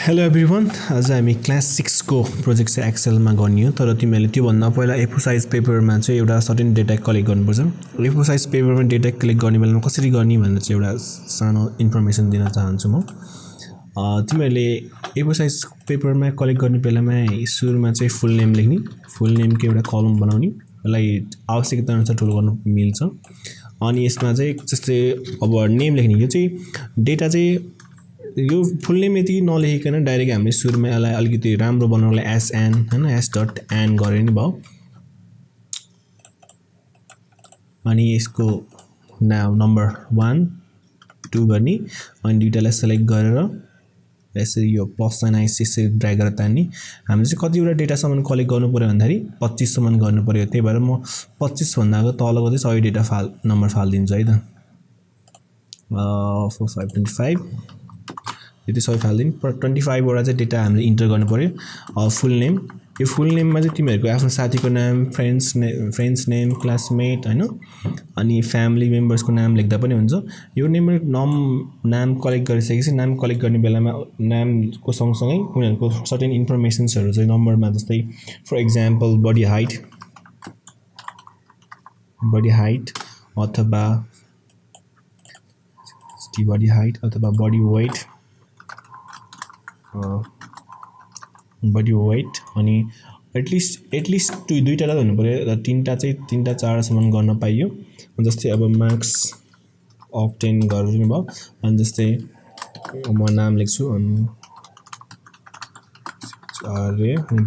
Hello everyone, आज हामी class 6 को प्रोजेक्ट चाहिँ एक्सेलमा गर्ने हो। तर तिमीहरूले त्यो भन्दा पहिला A4 साइज पेपरमा चाहिँ एउटा सर्टेन डेटा कलेक्ट गर्नुपर्छ। A4 साइज पेपरमा डेटा कलेक्ट गर्ने बेलामा कसरी गर्ने भनेर चाहिँ एउटा सानो इन्फर्मेसन दिन चाहन्छु म। तिमीहरूले A4 साइज पेपरमा कलेक्ट गर्ने बेलामा सुरुमा चाहिँ फुल नेम लेख्ने, फुल नेमको एउटा कलम बनाउने, यसलाई आवश्यकता अनुसार ठुलो गर्न मिल्छ। अनि यसमा चाहिँ जस्तै अब नेम लेख्ने, यो चाहिँ डेटा चाहिँ यो फुल नेम यति नलेखिकन डाइरेक्ट हामीले सुरुमा यसलाई अलिकति राम्रो बनाउनलाई एसएन हैन एस डट एन गरे नि भयो। अनि यसको नम्बर 1 2 गर्ने, अनि दुईटालाई सेलेक्ट गरेर यसरी यो प्लस साइन यसरी ड्र्याग गरेर तान्ने। हामीले चाहिँ कतिवटा डेटासम्म कलेक्ट गर्नु पर्यो भन्दाखेरि 25 सम्म गर्नु पर्यो। त्यही भएर म 25 भन्दाको तलको चाहिँ सही डेटा नम्बर फाल्दिन्छु है त। 4525 यति सबै फाल्दिनु। 25 वटा चाहिँ डेटा हामीले इन्टर गर्नु पर्यो। फुल नेम, यो फुल नेममा चाहिँ तिमीहरूको आफ्नो साथीको नाम, फ्रेन्ड्स नेम, क्लासमेट हैन, अनि फ्यामिली मेम्बर्सको नाम लेख्दा पनि हुन्छ। यो नाम कलेक्ट गरिसकेपछि नाम कलेक्ट गर्ने बेलामा नामको सँगसँगै उनीहरूको सर्टेन इन्फर्मेसन्सहरू चाहिँ नम्बरमा, जस्तै फर एक्जाम्पल बडी हाइट अथवा बडी वेट अनि एटलिस्ट दुईटा हुनु पर्यो र तीनटा 4 सम्म गर्न पाइयो। जस्तै अब मार्क्स अफ 10 गर्नु भयो। अनि जस्तै म नाम लेख्छु अनि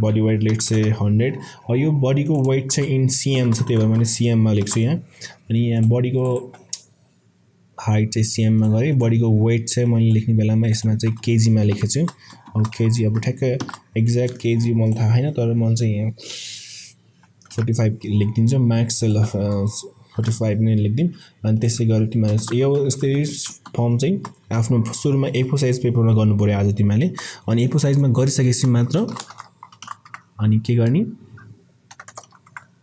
बडी वेट लेट्स चाहिँ 100। यो बडीको वेट चाहिँ इन सीएम छ, त्यही भएर मैले सीएममा लेख्छु यहाँ। अनि यहाँ बडीको हाइट चाहिँ सीएममा गरेँ, बडीको वेट चाहिँ मैले लेख्ने बेलामा यसमा चाहिँ केजीमा लेखेको छु। अब केजी, अब ठ्याक्कै एक्ज्याक्ट केजी मलाई थाहा छैन, तर मैले चाहिँ यहाँ 45 लेखिदिन्छु। मार्क्स चाहिँ 45 नै लेखिदिउँ। अनि त्यसै गरेर तिमीहरू यो यस्तै फर्म चाहिँ आफ्नो सुरुमा A4 साइज पेपरमा गर्नु पर्यो आज तिमीहरूले। अनि A4 साइजमा गरिसकेपछि मात्र अनि के गर्ने,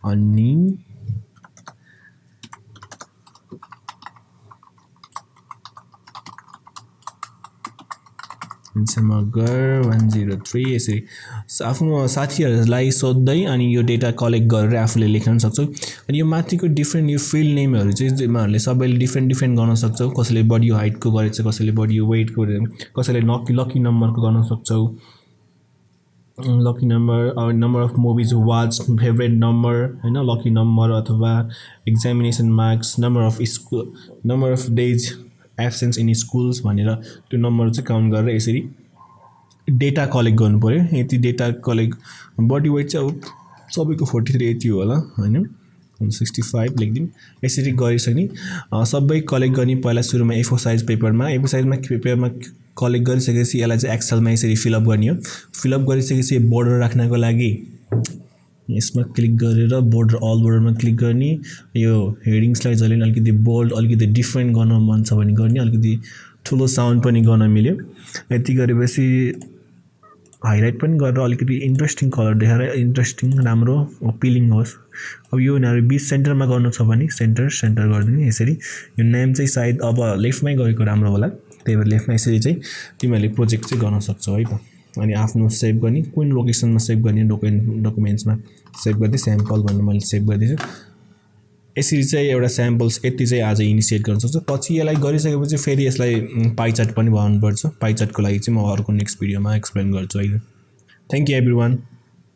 अनि मगर 103 यसरी आफ्नो साथीहरूलाई सोध्दै अनि यो डेटा कलेक्ट गरेर आफूले लेख्न सक्छौ। अनि यो माथिको डिफ्रेन्ट यो फिल्ड नेमहरू चाहिँ तिमीहरूले सबैले डिफ्रेन्ट गर्न सक्छौ। कसैले बडी हाइटको गरेछ, कसैले बडी वेटको, कसैले लकी नम्बरको गर्न सक्छौ। Lucky number, number of movies watch, favourite number हैन, लकी नम्बर अथवा examination marks, number of days absence in schools भनेर त्यो नम्बर चाहिँ काउन्ट गरेर यसरी डेटा कलेक्ट गर्नु पर्यो। यति डेटा कलेक्ट, बडी वेट चाहिँ अब सबैको 43 यति होला हैन, 65 लेखिदिउँ। यसरी गरिसक्ने सबै कलेक्ट गर्ने पहिला सुरुमा A4 साइज पेपरमा कलेक्ट गरिसकेपछि यसलाई चाहिँ एक्सेलमा यसरी फिलअप गर्ने हो। फिलअप गरिसकेपछि बोर्डर राख्नको लागि यसमा क्लिक गरेर अल बोर्डरमा क्लिक गर्ने। यो हेडिङ्सलाई जहिले अलिकति बोल्ड, अलिकति डिफ्रेन्ट गर्न मन छ भने गर्ने, अलिकति ठुलो साउन्ड पनि गर्न मिल्यो। यति गरेपछि हाइलाइट पनि गरेर अलिकति इन्ट्रेस्टिङ कलर देखाएर इन्ट्रेस्टिङ राम्रो अपिलिङ होस्। अब यो उनीहरू बीच सेन्टरमा गर्नु छ भने सेन्टर गरिदिने। यसरी यो नेम चाहिँ सायद अब लेफ्टमै गएको राम्रो होला, त्यही भएर लेफ्टमा यसरी चाहिँ तिमीहरूले प्रोजेक्ट चाहिँ गर्न सक्छौ है त। अनि आफ्नो सेभ गर्ने, कुन लोकेसनमा सेभ गर्ने, डकुमेन्ट्समा सेभ गर्दै स्याम्पल भनेर मैले सेभ गरिदिन्छु। यसरी चाहिँ एउटा स्याम्पल्स यति चाहिँ आज इनिसिएट गर्न सक्छु। पछि यसलाई गरिसकेपछि फेरि यसलाई पाइ चार्ट पनि बनाउनुपर्छ। पाइ चार्टको लागि चाहिँ म अर्को नेक्स्ट भिडियोमा एक्सप्लेन गर्छु है। Thank you everyone.